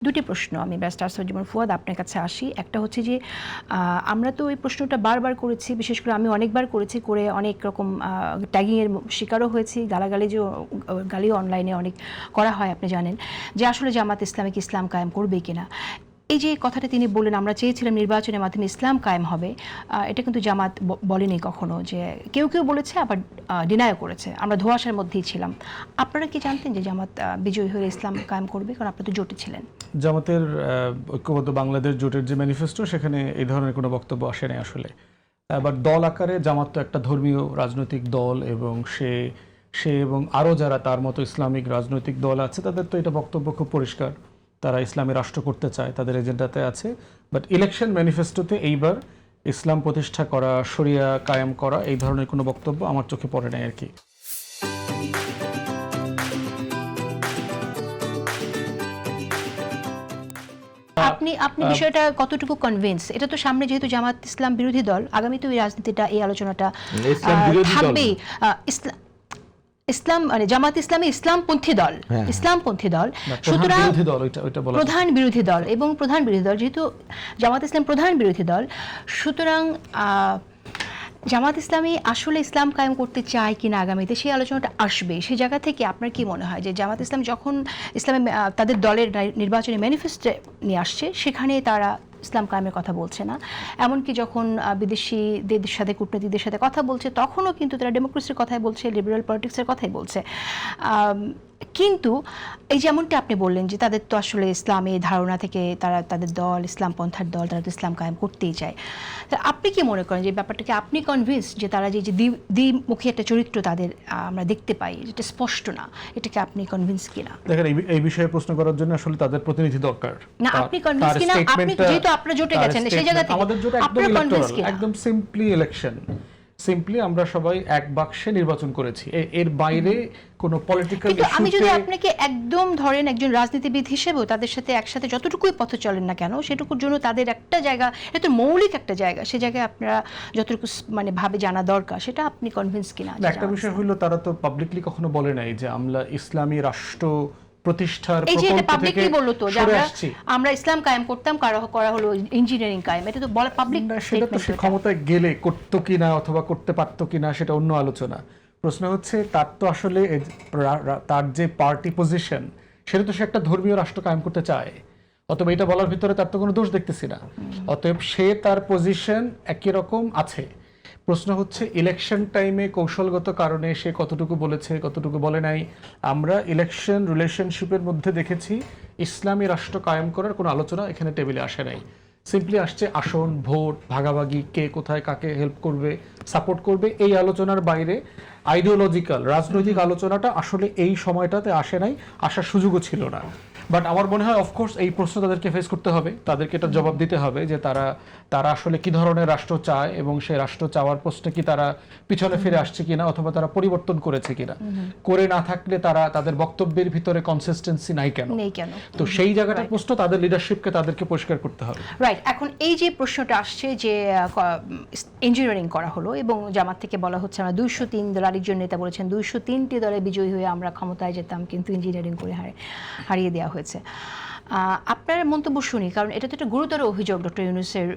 দুটি প্রশ্ন আমি ব্যারিস্টার আসিফুজ্জামান ফুয়াদ আপনার কাছে আসি। একটা হচ্ছে যে আমরা তো এই প্রশ্নটা বারবার করেছি, বিশেষ করে আমি অনেকবার করেছি, করে অনেক রকম ট্যাগিংয়ের শিকারও হয়েছি, গালিও অনলাইনে অনেক করা হয়, আপনি জানেন, যে আসলে জামাত ইসলামী কি ইসলাম কায়েম করবে কিনা। এই যে কথাটা তিনি বললেন, আমরা চেয়েছিলাম নির্বাচনের মাধ্যমে ইসলাম কায়েম হবে, এটা কিন্তু জামাত বলেনি কখনো। যে কেউ কেউ বলেছে, আবার ডিনায়ও করেছে, আমরা ধোঁয়াশার মধ্যেই ছিলাম। আপনারা কি জানতেন যে জামাত বিজয়ী হয়ে ইসলাম কায়েম করবে? কারণ আপনারা তো জোটে ছিলেন। জামাতের ঐক্যবদ্ধ বাংলাদেশ জোটের যে ম্যানিফেস্টো, সেখানে এই ধরনের কোনো বক্তব্য আসে নাই আসলে। বাট দল আকারে জামাত তো একটা ধর্মীয় রাজনৈতিক দল, এবং সে এবং আরও যারা তার মতো ইসলামিক রাজনৈতিক দল আছে, তাদের তো এটা বক্তব্য খুব পরিষ্কার, তারা ইসলামী রাষ্ট্র করতে চায়, তাদের এজেন্ডাতে আছে। বাট ইলেকশন ম্যানিফেস্টোতে এইবার ইসলাম প্রতিষ্ঠা করা, শরিয়া কায়েম করা, এই ধরনের কোনো বক্তব্য আমার চোখে পড়ে নাই আর কি। আপনি বিষয়টা কতটুকু কনভিন্স? এটা তো সামনে, যেহেতু জামাত ইসলাম বিরোধী দল, আগামী তো এই রাজনীতিটা, এই আলোচনাটা থাকবেই। ইসলাম মানে জামাত ইসলামী ইসলামপন্থী দল, ইসলামপন্থী দল, সুতরাং প্রধান বিরোধী দল, এবং প্রধান বিরোধী দল, যেহেতু জামাত ইসলাম প্রধান বিরোধী দল, সুতরাং জামাত ইসলামী আসলে ইসলাম কায়েম করতে চায় কিনা আগামীতে, সেই আলোচনাটা আসবে। সেই জায়গা থেকে আপনার কি মনে হয় যে জামাত ইসলাম যখন ইসলামে তাদের দলের নির্বাচনী ম্যানিফেস্টো নিয়ে আসছে, সেখানে তারা ইসলাম কায়েমের কথা বলছে না, এমনকি যখন বিদেশিদের সাথে, কূটনীতিকদের সাথে কথা বলছে, তখনও কিন্তু তারা ডেমোক্রেসির কথাই বলছে, লিবারেল পলিটিক্সের কথাই বলছে। কিন্তু এই যেমনটি আপনি বললেন যে তাদের তো আসলে ইসলামী ধারণা থেকে তারা, তাদের দল ইসলাম পন্থার দল, তারা তো ইসলাম কায়েম করতেই চায়। আপনি কি মনে করেন যে ব্যাপারটাকে আপনি কনভিন্স যে তারা যে দ্বিমুখী একটা চরিত্র তাদের আমরা দেখতে পাই, যেটা স্পষ্ট না, এটাকে আপনি কনভিন্স কিনা? দেখেন, এই বিষয়ে প্রশ্ন করার জন্য আসলে তাদের প্রতিনিধি দরকার। না, আপনি কনভিন্স কিনা? আপনি যেহেতু আপনারা জোটে গেছেন, সেই জায়গা থেকে আমাদের জোট একদম সিম্পলি ইলেকশন, সিম্পলি আমরা সবাই এক বাক্সে নির্বাচন করেছি, এর বাইরে কোনো পলিটিক্যাল ইস্যুতে। আমি যদি আপনাকে একদম ধরেন একজন রাজনীতিবিদ হিসেবেও তাদের সাথে একসাথে যতটুকুই পথ চলেন না কেন, সেটুকুর জন্য তাদের একটা জায়গা, এটা তো মৌলিক একটা জায়গা, সে জায়গায় আপনারা যতটুকু মানে ভাবে জানা দরকার, সেটা আপনি কনভিন্স কিনা? একটা বিষয় হলো, তারা তো পাবলিকলি কখনো বলে নাই যে আমরা ইসলামী রাষ্ট্র প্রতিষ্ঠার প্রকল্প থেকে বললো তো যে আমরা ইসলাম কায়েম করতাম, করা হলো ইঞ্জিনিয়ারিং কায়েম, এটা তো বলা পাবলিক। সেটা তো সে ক্ষমতায় গেলে করতো কিনা অথবা করতে পারতো কিনা, সেটা অন্য আলোচনা। প্রশ্ন হচ্ছে তার তো আসলে তার যে পার্টি পজিশন, সেটা তো সে একটা ধর্মীয় রাষ্ট্র কায়েম করতে চায়, অতএব এটা বলার ভিতরে তার তো কোনো দোষ দেখতেছি না। অতএব সে তার পজিশন একই রকম আছে। প্রশ্ন হচ্ছে ইলেকশন টাইমে কৌশলগত কারণে সে কতটুকু বলেছে, কতটুকু বলে নাই। আমরা ইলেকশন রিলেশনশিপের মধ্যে দেখেছি ইসলামী রাষ্ট্র কায়েম করার কোনো আলোচনা এখানে টেবিলে আসে নাই। সিম্পলি আসছে আসন, ভোট, ভাগাভাগি, কে কোথায় কাকে হেল্প করবে, সাপোর্ট করবে, এই আলোচনার বাইরে আইডিওলজিক্যাল রাজনৈতিক আলোচনাটা আসলে এই সময়টাতে আসে নাই, আসার সুযোগও ছিল না। বাট আমার মনে হয় অফকোর্স এই প্রশ্ন তাদেরকে ফেস করতে হবে, তাদেরকে এটা জবাব দিতে হবে যে তারা আসলে কি ধরনের রাষ্ট্র চায়, এবং সেই রাষ্ট্র চাওয়ার প্রশ্নে কি তারা পিছনে ফিরে আসছে কিনা, অথবা তারা পরিবর্তন করেছে কিনা। করে না থাকলে তাদের বক্তব্যের ভিতরে কনসিস্টেন্সি নাই কেন। তো সেই জায়গাটার প্রশ্ন তাদের লিডারশিপকে তাদেরকে পরিষ্কার করতে হবে। রাইট। এখন এই যে প্রশ্নটা আসছে যে ইঞ্জিনিয়ারিং করা হলো, এবং জামাত থেকে বলা হচ্ছে আমরা 203 দল, আরেকজন নেতা বলেছেন 203টি দলে বিজয়ী হয়ে আমরা ক্ষমতায় যেতাম, কিন্তু ইঞ্জিনিয়ারিং করে হারিয়ে দেওয়া হয়েছে। আপনার মন্তব্য শুনি, কারণ এটা তো একটা গুরুতর অভিযোগ। ডক্টর ইউনূসের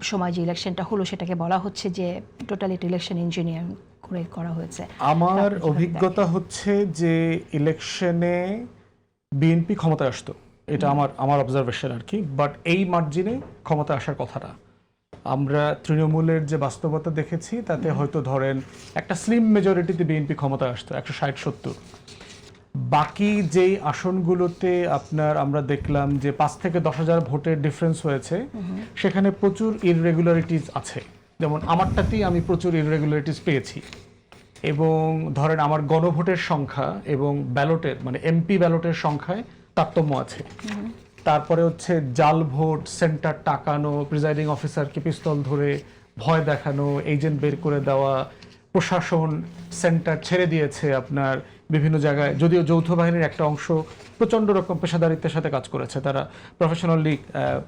সময় যে ইলেকশনটা হলো, সেটাকে বলা হচ্ছে যে টোটালি ইলেকশন ইঞ্জিনিয়ারিং করে করা হয়েছে। আমার অভিজ্ঞতা হচ্ছে যে ইলেকশনে বিএনপি ক্ষমতায় আসতো, এটা আমার অবজারভেশন আর কি, বাট এই মার্জিনে ক্ষমতায় আসার কথা না। আমরা তৃণমূলের যে বাস্তবতা দেখেছি, তাতে হয়তো ধরেন একটা স্লিম মেজরিটিতে বিএনপি ক্ষমতায় আসতো, 160-70। বাকি যেই আসনগুলোতে আমরা দেখলাম যে 5 থেকে 10,000 ভোটের ডিফারেন্স হয়েছে, সেখানে প্রচুর ইররেগুলারিটিস আছে। যেমন আমারটাতেই আমি প্রচুর ইররেগুলারিটিস পেয়েছি, এবং ধরেন আমার গণভোটের সংখ্যা এবং ব্যালটের মানে এমপি ব্যালটের সংখ্যায় তারতম্য আছে। তারপরে হচ্ছে জাল ভোট, সেন্টার টাকানো, প্রিজাইডিং অফিসারকে পিস্তল ধরে ভয় দেখানো, এজেন্ট বের করে দেওয়া, প্রশাসন সেন্টার ছেড়ে দিয়েছে আপনার বিভিন্ন জায়গায়। যদিও যৌথ বাহিনীর একটা অংশ প্রচণ্ড রকম পেশাদারিত্বের সাথে কাজ করেছে, তারা প্রফেশনালি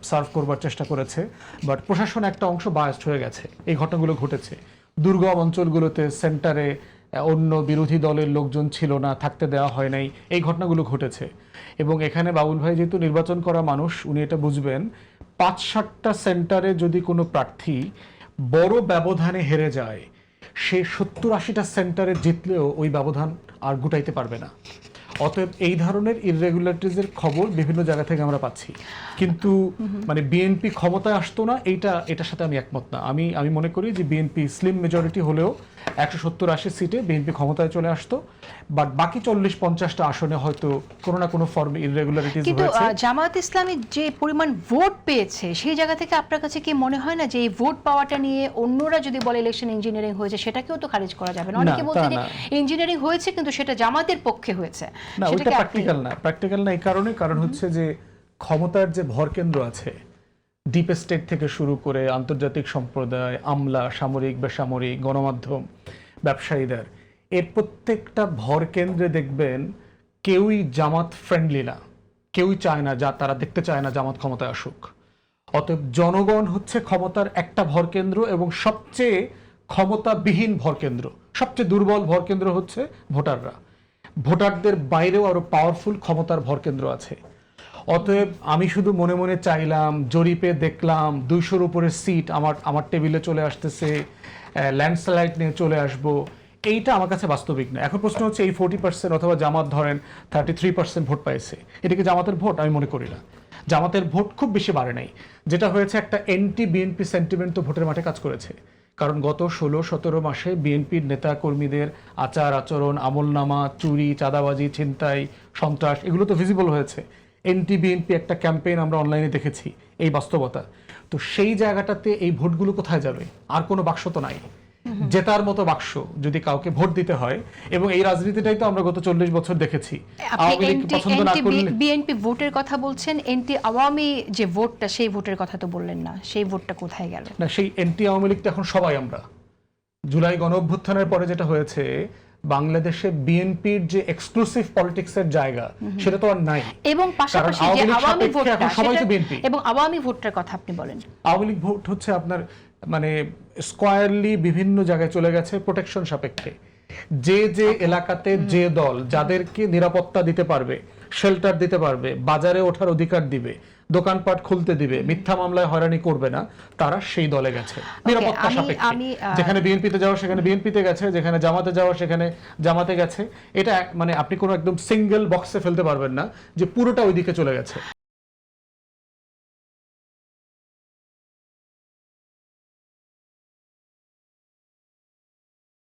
সার্ভ করবার চেষ্টা করেছে, বাট প্রশাসন একটা অংশ বায়াসড হয়ে গেছে। এই ঘটনাগুলো ঘটেছে দুর্গম অঞ্চলগুলোতে, সেন্টারে অন্য বিরোধী দলের লোকজন ছিল না, থাকতে দেওয়া হয় নাই, এই ঘটনাগুলো ঘটেছে। এবং এখানে বাবুল ভাই যেহেতু নির্বাচন করা মানুষ, উনি এটা বুঝবেন, ৫-৭টা সেন্টারে যদি কোনো প্রার্থী বড় ব্যবধানে হেরে যায়, সে ৭০-৮০টা সেন্টারে জিতলেও ওই ব্যবধান আর গুটাইতে পারবে না। অতএব এই ধরনের ইররেগুলারিটিজের খবর বিভিন্ন জায়গা থেকে আমরা পাচ্ছি, কিন্তু মানে বিএনপি ক্ষমতায় আসতো না, এটার সাথে আমি একমত না। আমি মনে করি যে বিএনপি স্লিম মেজরিটি হলেও ১৭০-৮০ সিটে বিএনপি ক্ষমতায় চলে আসতো, বাট বাকি ৪০-৫০টা আসনে হয়তো কোনো না কোনো ফর্মে ইররেগুলারিটিজ কিন্তু হয়েছে। জামায়াত ইসলামী যে পরিমাণ ভোট পেয়েছে সেই জায়গা থেকে আপনার কাছে কি মনে হয় না যে এই ভোট পাওয়াটা নিয়ে অন্যরা যদি বলে ইলেকশন ইঞ্জিনিয়ারিং হয়েছে, সেটাকেও তো খারিজ করা যাবে না? অনেকে বলছে যে ইঞ্জিনিয়ারিং হয়েছে কিন্তু সেটা জামাতের পক্ষে হয়েছে। না, ওটা প্র্যাকটিক্যাল না। এই কারণ হচ্ছে যে ক্ষমতার যে ভরকেন্দ্র আছে, ডিপ স্টেট থেকে শুরু করে আন্তর্জাতিক সম্প্রদায়, আমলা, সামরিক, বেসামরিক, গণমাধ্যম, ব্যবসায়ীদের, এর প্রত্যেকটা ভরকেন্দ্রে দেখবেন কেউই জামাত ফ্রেন্ডলি না, কেউই চায় না, তারা দেখতে চায় না জামাত ক্ষমতায় আসুক। অতএব জনগণ হচ্ছে ক্ষমতার একটা ভরকেন্দ্র এবং সবচেয়ে ক্ষমতাবিহীন ভরকেন্দ্র, সবচেয়ে দুর্বল ভরকেন্দ্র হচ্ছে ভোটাররা। ভোটারদের বাইরেও আরো পাওয়ারফুল ক্ষমতার ভরকেন্দ্র আছে। অতএব আমি শুধু মনে মনে চাইলাম, জরিপে দেখলাম ২০০-র উপরে সিট আমার টেবিলে চলে আসতেছে, ল্যান্ডস্লাইড নিয়ে চলে আসবো, এইটা আমার কাছে বাস্তবিক না। এখন প্রশ্ন হচ্ছে এই 40% অথবা জামাত ধরেন 33% ভোট পাইছে, এটা কি জামাতের ভোট? আমি মনে করি না। জামাতের ভোট খুব বেশি বাড়ে নাই। যেটা হয়েছে, একটা এন্টি বিএনপি সেন্টিমেন্ট তো ভোটের মাঠে কাজ করেছে। কারণ গত ১৬-১৭ মাসে বিএনপির নেতা কর্মীদের আচার আচরণ, আমলনামা, চুরি, চাঁদাবাজি, ছিনতাই, সন্ত্রাস, এগুলো তো ভিজিবল হয়েছে। এন্টি বিএনপি একটা ক্যাম্পেইন আমরা অনলাইনে দেখেছি, এই বাস্তবতা। তো সেই জায়গাটাতে এই ভোটগুলো কোথায় যাবে? আর কোনো বাক্স তো নাই জেতার মতো বাক্স যদি কাউকে ভোট দিতে হয়। এবং এই রাজনীতিটাই তো আমরা গত ৪০ বছর দেখেছি। আওয়ামী লীগ পছন্দ না করলে বিএনপি ভোটের কথা বলছেন, এন্টি আওয়ামী যে ভোটটা, সেই ভোটের কথা তো বললেন না। সেই ভোটটা কোথায় গেল? না, সেই এন্টি আওয়ামী লীগ তো এখন সবাই আমরা। জুলাই গণঅভ্যুত্থানের পরে যেটা হয়েছে, বাংলাদেশে বিএনপির যে এক্সক্লুসিভ পলিটিক্সের জায়গা, সেটা তো আর নাই। এবং পাশাপাশি যে আওয়ামী ভোটটা, সবাই তো বিএনপি। এবং আওয়ামী ভোটটার কথা আপনি বলেন। আওয়ামী লীগ ভোট হচ্ছে আপনার মানে স্কয়ারলি বিভিন্ন জায়গায় চলে গেছে প্রোটেকশন সাপেক্ষে। যে এলাকাতে যে দল যাদেরকে নিরাপত্তা দিতে পারবে, শেল্টার দিতে পারবে, বাজারে ওঠার অধিকার দিবে, দোকানপাট খুলতে দিবে, মিথ্যা মামলায় হয়রানি করবে না, তারা সেই দলে গেছে নিরাপত্তা সাপেক্ষে। যেখানে বিএনপিতে যাওয়া সেখানে বিএনপিতে গেছে, যেখানে জামাতে যাওয়া সেখানে জামাতে গেছে। এটা মানে আপনি কোনো একদম সিঙ্গেল বক্সে ফেলতে পারবেন না যে পুরোটা ওইদিকে চলে গেছে।